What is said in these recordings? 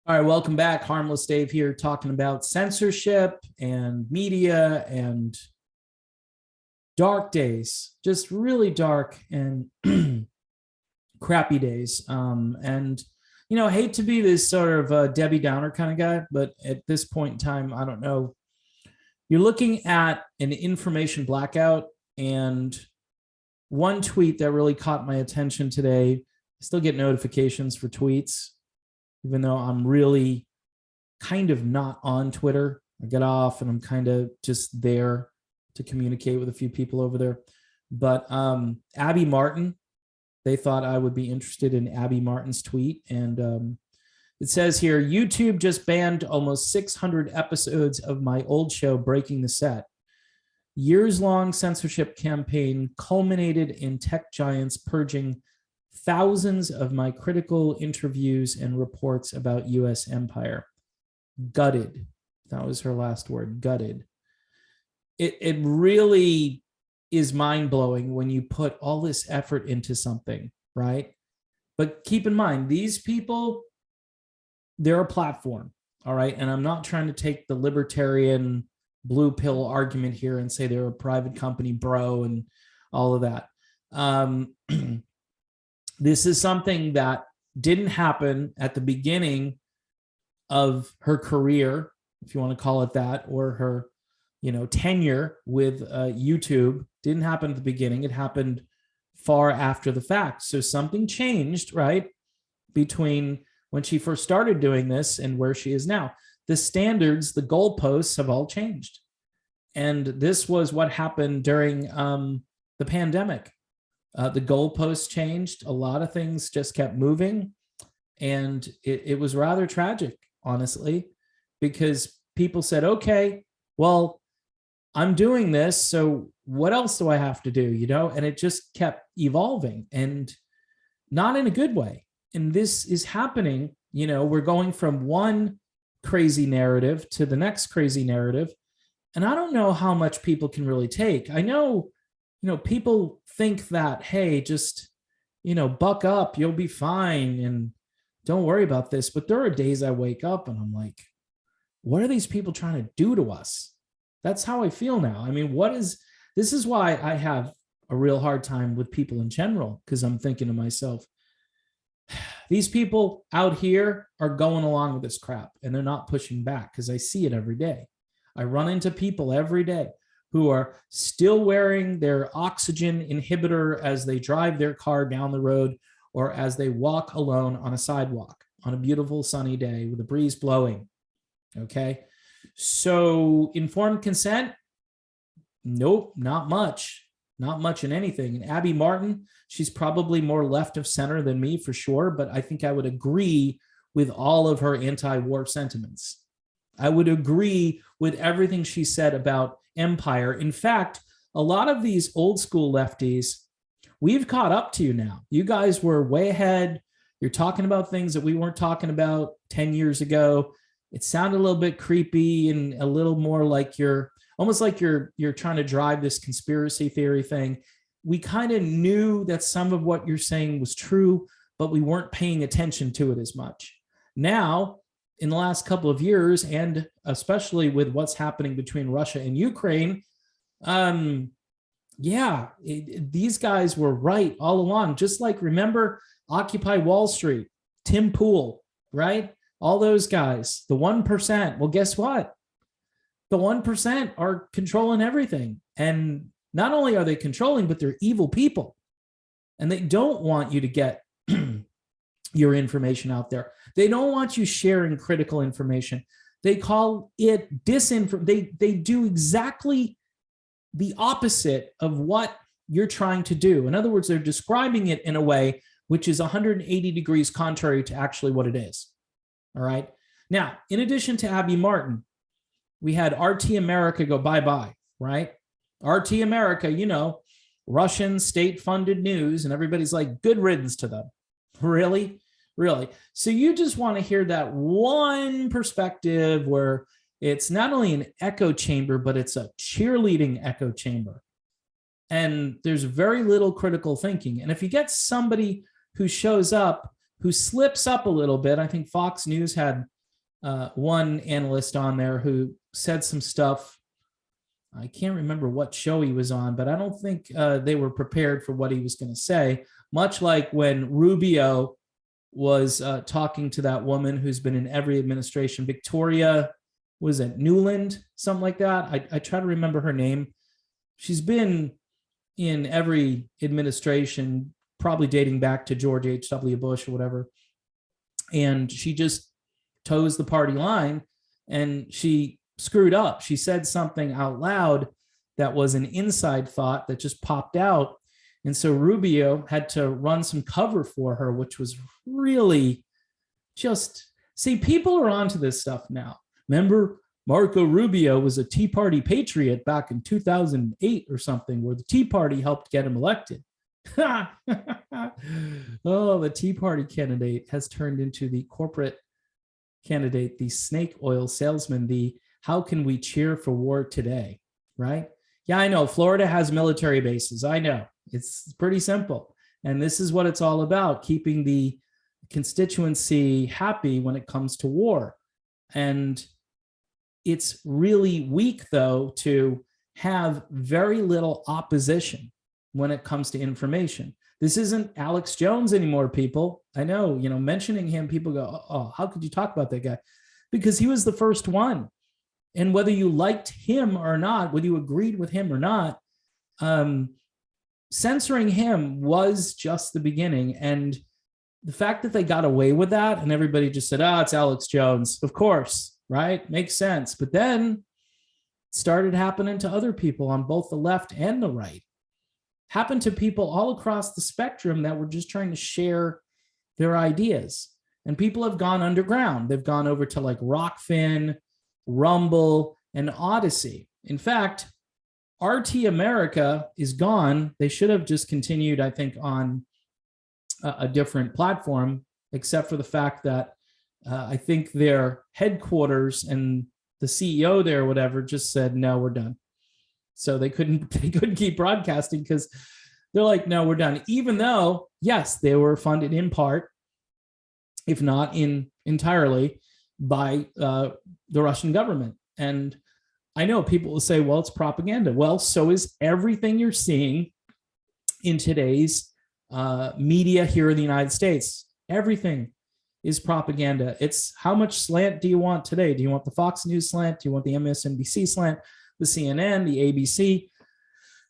All right, welcome back. Harmless Dave here talking about censorship and media and dark days, just really dark and crappy days. Hate to be this sort of Debbie Downer kind of guy, but at this point in time, I don't know. You're looking at an information blackout, and one tweet that really caught my attention today. I still get notifications for tweets even though I'm really kind of not on Twitter. I get off and I'm kind of just there to communicate with a few people over there. But Abby Martin, they thought I would be interested in Abby Martin's tweet. And it says here, YouTube just banned almost 600 episodes of my old show, Breaking the Set. Years-long censorship campaign culminated in tech giants purging thousands of my critical interviews and reports about U.S. empire. Gutted. That was her last word, gutted. It really is mind-blowing when you put all this effort into something, right? But keep in mind, these people, they're a platform, all right? And I'm not trying to take the libertarian blue pill argument here and say they're a private company, bro, and all of that. This is something that didn't happen at the beginning of her career, if you want to call it that, or her, tenure with YouTube. Didn't happen at the beginning. It happened far after the fact. So something changed, right, between when she first started doing this and where she is now. The standards, the goalposts have all changed. And this was what happened during the pandemic. The goalposts changed. A lot of things just kept moving. And it was rather tragic, honestly, because people said, okay, well, I'm doing this, so what else do I have to do, And it just kept evolving, and not in a good way. And this is happening, we're going from one crazy narrative to the next crazy narrative. And I don't know how much people can really take. I know, people think that, hey, just, buck up, you'll be fine, and don't worry about this. But there are days I wake up and I'm like, what are these people trying to do to us? That's how I feel now. I mean, this is why I have a real hard time with people in general, because I'm thinking to myself, these people out here are going along with this crap and they're not pushing back, because I see it every day. I run into people every day who are still wearing their oxygen inhibitor as they drive their car down the road, or as they walk alone on a sidewalk on a beautiful sunny day with a breeze blowing. Okay. So informed consent? Nope, not much. Not much in anything. And Abby Martin, she's probably more left of center than me for sure, but I think I would agree with all of her anti-war sentiments. I would agree with everything she said about empire. In fact, a lot of these old school lefties, we've caught up to you now. You guys were way ahead. You're talking about things that we weren't talking about 10 years ago. It sounded a little bit creepy and a little more like you're almost like you're trying to drive this conspiracy theory thing. We kind of knew that some of what you're saying was true, but we weren't paying attention to it as much. Now, in the last couple of years, and especially with what's happening between Russia and Ukraine, these guys were right all along. Just like, remember, Occupy Wall Street, Tim Pool, right? All those guys, the 1%. Well, guess what? The 1% are controlling everything. And not only are they controlling, but they're evil people. And they don't want you to get your information out there. They don't want you sharing critical information. They call it disinformation. They do exactly the opposite of what you're trying to do. In other words, they're describing it in a way which is 180 degrees contrary to actually what it is. All right. Now, in addition to Abby Martin, we had RT America go bye-bye, right? RT America, Russian state-funded news, and everybody's like, good riddance to them. Really? Really? So you just want to hear that one perspective where it's not only an echo chamber, but it's a cheerleading echo chamber. And there's very little critical thinking. And if you get somebody who shows up, who slips up a little bit, I think Fox News had one analyst on there who said some stuff. I can't remember what show he was on, but I don't think they were prepared for what he was going to say. Much like when Rubio was talking to that woman who's been in every administration, Victoria, was it Newland, something like that? I try to remember her name. She's been in every administration, probably dating back to George H.W. Bush or whatever. And she just toes the party line, and she screwed up. She said something out loud that was an inside thought that just popped out. And so Rubio had to run some cover for her, which was really just, see, people are onto this stuff now. Remember, Marco Rubio was a Tea Party patriot back in 2008 or something, where the Tea Party helped get him elected. Oh, the Tea Party candidate has turned into the corporate candidate, the snake oil salesman, the how can we cheer for war today, right? Yeah, I know Florida has military bases. I know it's pretty simple. And this is what it's all about, keeping the constituency happy when it comes to war. And it's really weak, though, to have very little opposition when it comes to information. This isn't Alex Jones anymore, people. I know, mentioning him, people go, oh, how could you talk about that guy? Because he was the first one. And whether you liked him or not, whether you agreed with him or not, censoring him was just the beginning. And the fact that they got away with that and everybody just said, it's Alex Jones, of course, right? Makes sense. But then it started happening to other people on both the left and the right. Happened to people all across the spectrum that were just trying to share their ideas. And people have gone underground. They've gone over to like Rockfin, Rumble, and Odyssey. In fact, RT America is gone. They should have just continued, I think, on a different platform, except for the fact that I think their headquarters and the CEO there or whatever just said, no, we're done. So they couldn't keep broadcasting because they're like, no, we're done. Even though, yes, they were funded in part, if not entirely, by the Russian government. And I know people will say, well, it's propaganda. Well, so is everything you're seeing in today's media here in the United States. Everything is propaganda. It's how much slant do you want today? Do you want the Fox News slant? Do you want the MSNBC slant? The CNN, the ABC?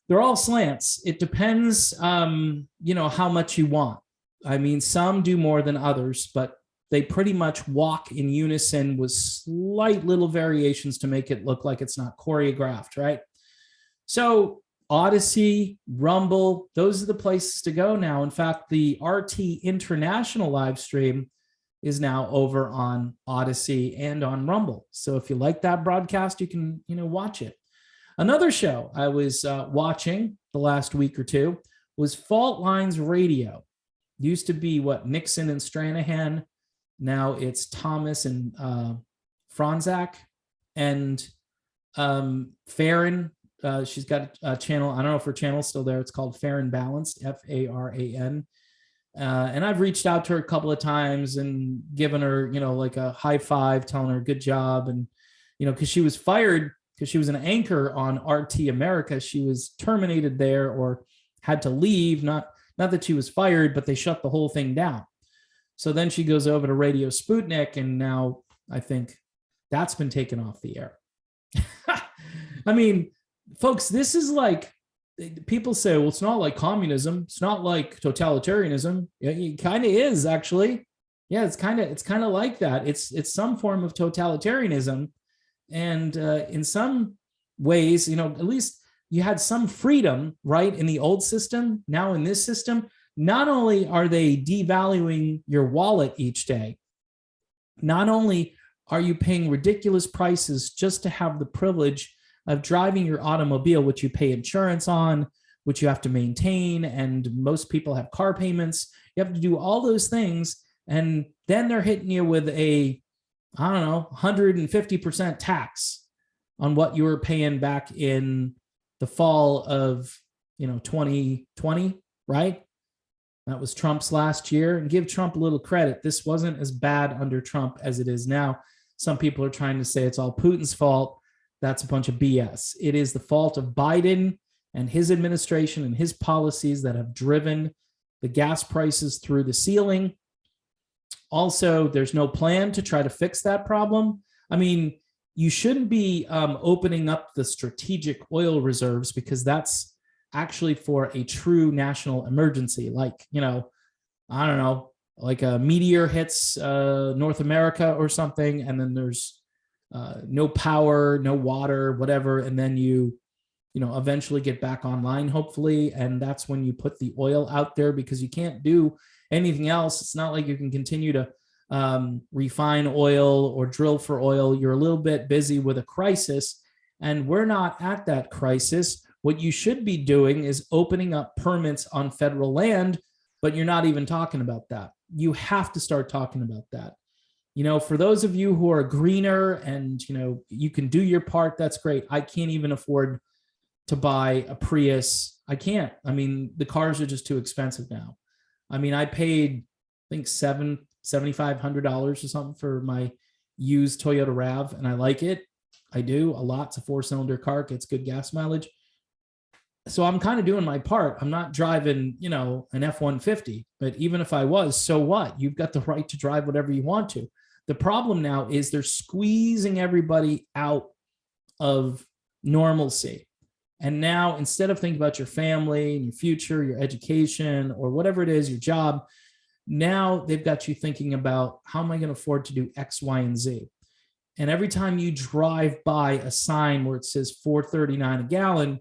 They're all slants. It depends, how much you want. I mean, some do more than others, but they pretty much walk in unison with slight little variations to make it look like it's not choreographed, right? So Odyssey, Rumble, those are the places to go now. In fact, the RT International live stream is now over on Odyssey and on Rumble. So if you like that broadcast, you can, watch it. Another show I was watching the last week or two was Fault Lines Radio. Used to be Nixon and Stranahan. Now it's Thomas and Franzak and Farron. She's got a channel. I don't know if her channel's still there. It's called Fair and Balanced, Faran. And I've reached out to her a couple of times and given her, like a high five, telling her good job. And, because she was fired because she was an anchor on RT America. She was terminated there or had to leave. Not that she was fired, but they shut the whole thing down. So then she goes over to Radio Sputnik, and now I think that's been taken off the air. I mean, folks, this is like, people say, well, it's not like communism. It's not like totalitarianism. It kind of is, actually. Yeah, it's kind of like that. It's some form of totalitarianism. And in some ways, at least you had some freedom, right, in the old system. Now in this system, not only are they devaluing your wallet each day, not only are you paying ridiculous prices just to have the privilege of driving your automobile, which you pay insurance on, which you have to maintain, and most people have car payments. You have to do all those things, and then they're hitting you with a, 150% tax on what you were paying back in the fall of, 2020, right? That was Trump's last year. And give Trump a little credit. This wasn't as bad under Trump as it is now. Some people are trying to say it's all Putin's fault. That's a bunch of BS. It is the fault of Biden and his administration and his policies that have driven the gas prices through the ceiling. Also, there's no plan to try to fix that problem. I mean, you shouldn't be opening up the strategic oil reserves, because that's actually for a true national emergency. Like, I don't know, like a meteor hits North America or something, and then there's no power, no water, whatever, and then you eventually get back online, hopefully, and that's when you put the oil out there, because you can't do anything else. It's not like you can continue to refine oil or drill for oil. You're a little bit busy with a crisis, and we're not at that crisis. What you should be doing is opening up permits on federal land, but you're not even talking about that. You have to start talking about that. For those of you who are greener and, you can do your part, that's great. I can't even afford to buy a Prius. I can't. I mean, the cars are just too expensive now. I mean, I paid, I think, $7,500 or something for my used Toyota RAV, and I like it. I do a lot. It's a 4-cylinder car, gets good gas mileage. So I'm kind of doing my part. I'm not driving, an F-150, but even if I was, so what? You've got the right to drive whatever you want to. The problem now is they're squeezing everybody out of normalcy. And now, instead of thinking about your family and your future, your education, or whatever it is, your job, now they've got you thinking about, how am I going to afford to do X, Y, and Z? And every time you drive by a sign where it says $4.39 a gallon,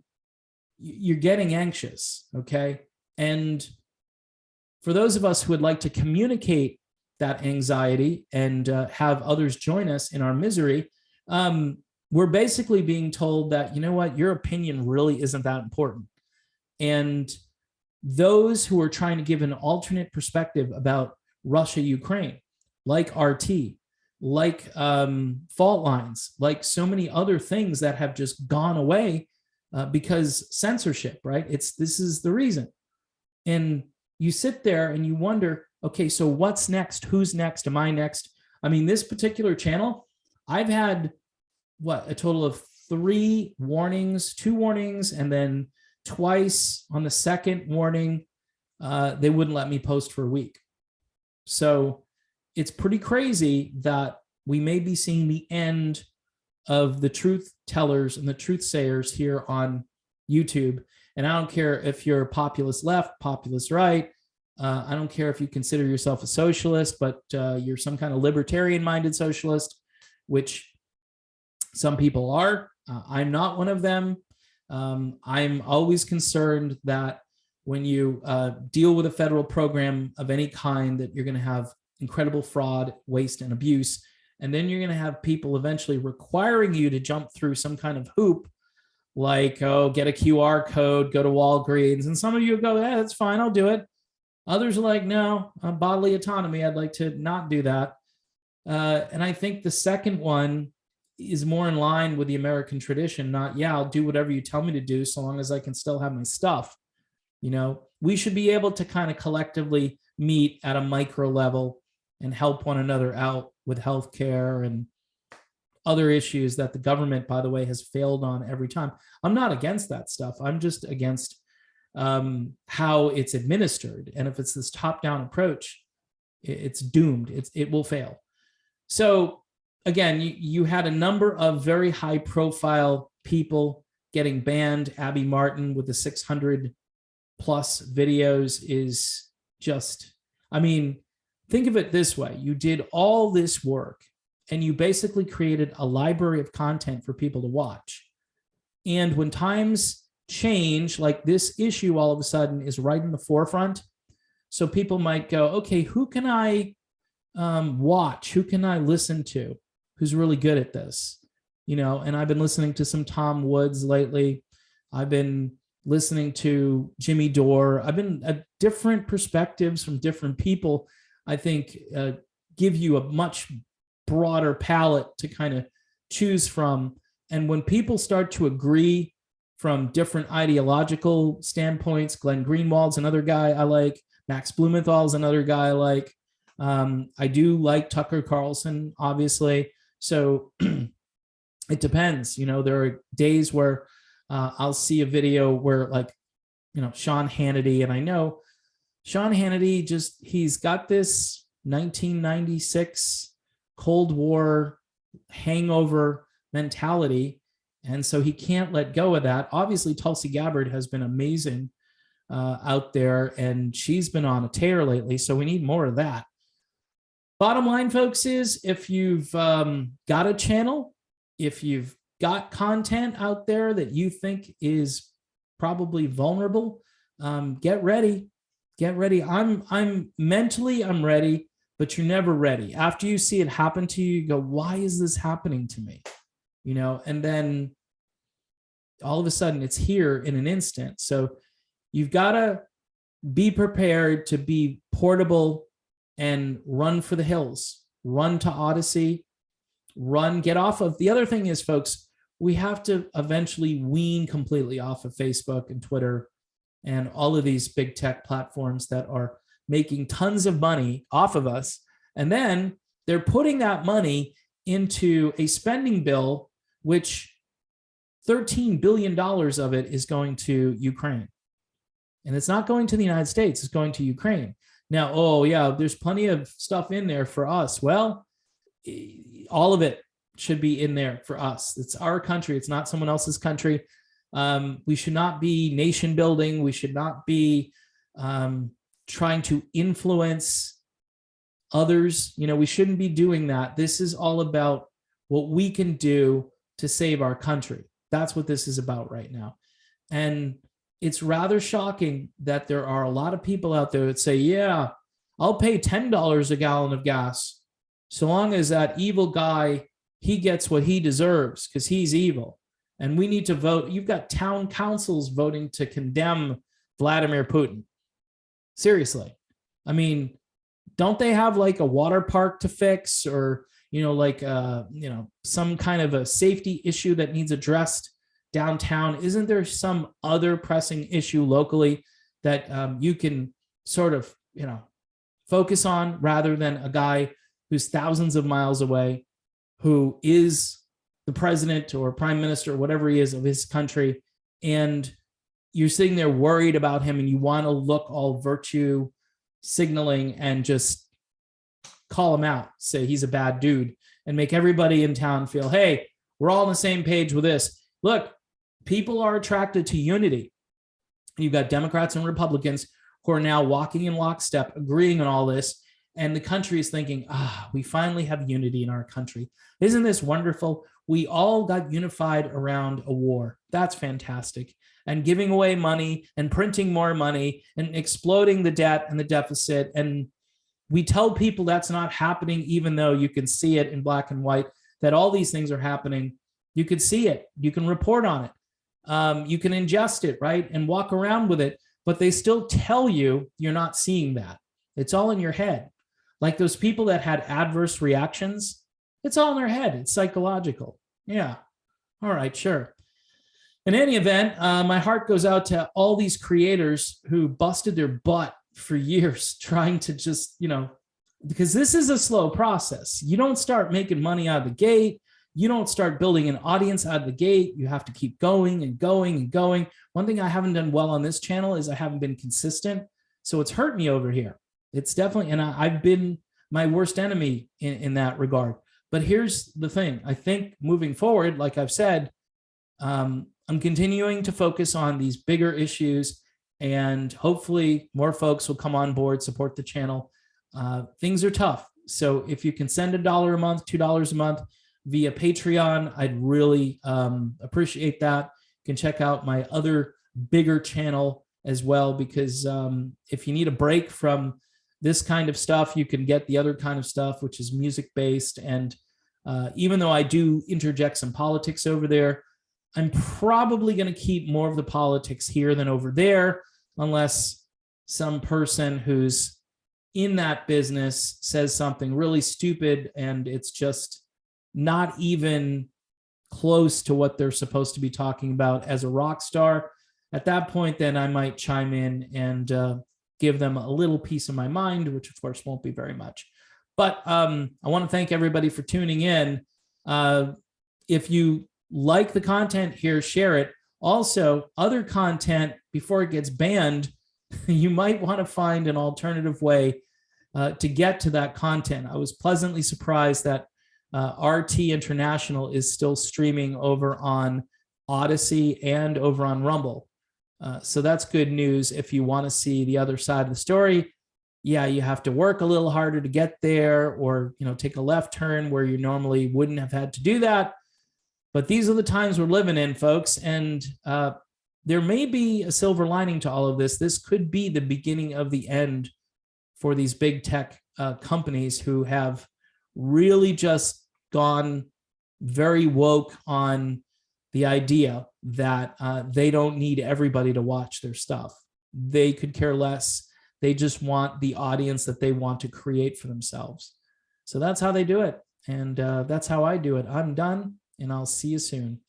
you're getting anxious, okay? And for those of us who would like to communicate that anxiety and have others join us in our misery, we're basically being told that, you know what, your opinion really isn't that important. And those who are trying to give an alternate perspective about Russia, Ukraine, like RT, like fault lines, like so many other things that have just gone away because censorship, right? This is the reason. And you sit there and you wonder, okay, so what's next? Who's next? Am I next? I mean, this particular channel, I've had a total of 3 warnings, 2 warnings, and then twice on the second warning, they wouldn't let me post for a week. So it's pretty crazy that we may be seeing the end of the truth tellers and the truth sayers here on YouTube. And I don't care if you're populist left, populist right. I don't care if you consider yourself a socialist, but you're some kind of libertarian-minded socialist, which some people are. I'm not one of them. I'm always concerned that when you deal with a federal program of any kind, that you're going to have incredible fraud, waste, and abuse. And then you're going to have people eventually requiring you to jump through some kind of hoop, like, oh, get a QR code, go to Walgreens. And some of you go, yeah, that's fine, I'll do it. Others are like, no, bodily autonomy, I'd like to not do that. And I think the second one is more in line with the American tradition, not, yeah, I'll do whatever you tell me to do so long as I can still have my stuff. We should be able to kind of collectively meet at a micro level and help one another out with healthcare and other issues that the government, by the way, has failed on every time. I'm not against that stuff. I'm just against how it's administered. And if it's this top-down approach, it's doomed. It will fail. So again, you had a number of very high-profile people getting banned. Abby Martin with the 600 plus videos is just, I mean, think of it this way. You did all this work and you basically created a library of content for people to watch. And when times change, like this issue all of a sudden is right in the forefront. So people might go, okay, who can I watch? Who can I listen to? Who's really good at this? And I've been listening to some Tom Woods lately. I've been listening to Jimmy Dore. I've been at different perspectives from different people, I think, give you a much broader palette to kind of choose from. And when people start to agree from different ideological standpoints, Glenn Greenwald's another guy I like, Max Blumenthal's another guy I like. I do like Tucker Carlson, obviously. So it depends. There are days where I'll see a video where, like, Sean Hannity, and I know Sean Hannity, he's got this 1996 Cold War hangover mentality. And so he can't let go of that. Obviously, Tulsi Gabbard has been amazing out there, and she's been on a tear lately. So we need more of that. Bottom line, folks, is if you've got a channel, if you've got content out there that you think is probably vulnerable, get ready. Get ready. I'm mentally, I'm ready, but you're never ready. After you see it happen to you, you go, why is this happening to me? And then all of a sudden it's here in an instant. So you've got to be prepared to be portable and run for the hills, run to Odyssey, get off of. The other thing is, folks, we have to eventually wean completely off of Facebook and Twitter and all of these big tech platforms that are making tons of money off of us. And then they're putting that money into a spending bill, which $13 billion of it is going to Ukraine. And it's not going to the United States, it's going to Ukraine. Now, oh yeah, there's plenty of stuff in there for us. Well, all of it should be in there for us. It's our country. It's not someone else's country. We should not be nation building. We should not be trying to influence others. We shouldn't be doing that. This is all about what we can do to save our country. That's what this is about right now. And it's rather shocking that there are a lot of people out there that say, yeah, I'll pay $10 a gallon of gas so long as that evil guy, he gets what he deserves because he's evil. And we need to vote. You've got town councils voting to condemn Vladimir Putin. Seriously. I mean, don't they have like a water park to fix, or, some kind of a safety issue that needs addressed downtown? Isn't there some other pressing issue locally that you can sort of, focus on, rather than a guy who's thousands of miles away, who is the president or prime minister, or whatever he is, of his country, and you're sitting there worried about him and you want to look all virtue signaling and just call him out, say he's a bad dude, and make everybody in town feel, hey, we're all on the same page with this. Look, people are attracted to unity. You've got Democrats and Republicans who are now walking in lockstep, agreeing on all this. And the country is thinking, we finally have unity in our country. Isn't this wonderful? We all got unified around a war. That's fantastic. And giving away money and printing more money and exploding the debt and the deficit. And we tell people that's not happening, even though you can see it in black and white, that all these things are happening. You can see it. You can report on it. You can ingest it, right? And walk around with it. But they still tell you you're not seeing that. It's all in your head. Like those people that had adverse reactions, it's all in their head. It's psychological. Yeah. All right, sure. In any event, my heart goes out to all these creators who busted their butt for years trying to just, because this is a slow process. You don't start making money out of the gate. You don't start building an audience out of the gate. You have to keep going and going and going. One thing I haven't done well on this channel is I haven't been consistent. So it's hurt me over here. It's definitely, and I've been my worst enemy in that regard. But here's the thing. I think moving forward, like I've said, I'm continuing to focus on these bigger issues, and hopefully more folks will come on board, support the channel. Things are tough. So if you can send $1 a month, $2 a month via Patreon, I'd really appreciate that. You can check out my other bigger channel as well, because if you need a break from this kind of stuff, you can get the other kind of stuff, which is music-based. And even though I do interject some politics over there, I'm probably going to keep more of the politics here than over there, unless some person who's in that business says something really stupid and it's just not even close to what they're supposed to be talking about as a rock star. At that point, then I might chime in and give them a little piece of my mind, which of course won't be very much. But I want to thank everybody for tuning in. If you like the content here, share it. Also, other content before it gets banned, you might want to find an alternative way to get to that content. I was pleasantly surprised that RT International is still streaming over on Odyssey and over on Rumble. So that's good news if you want to see the other side of the story. Yeah, you have to work a little harder to get there, or take a left turn where you normally wouldn't have had to do that. But these are the times we're living in, folks, and there may be a silver lining to all of this. This could be the beginning of the end for these big tech companies who have really just gone very woke on the idea that they don't need everybody to watch their stuff. They could care less. They just want the audience that they want to create for themselves. So that's how they do it. And that's how I do it. I'm done, and I'll see you soon.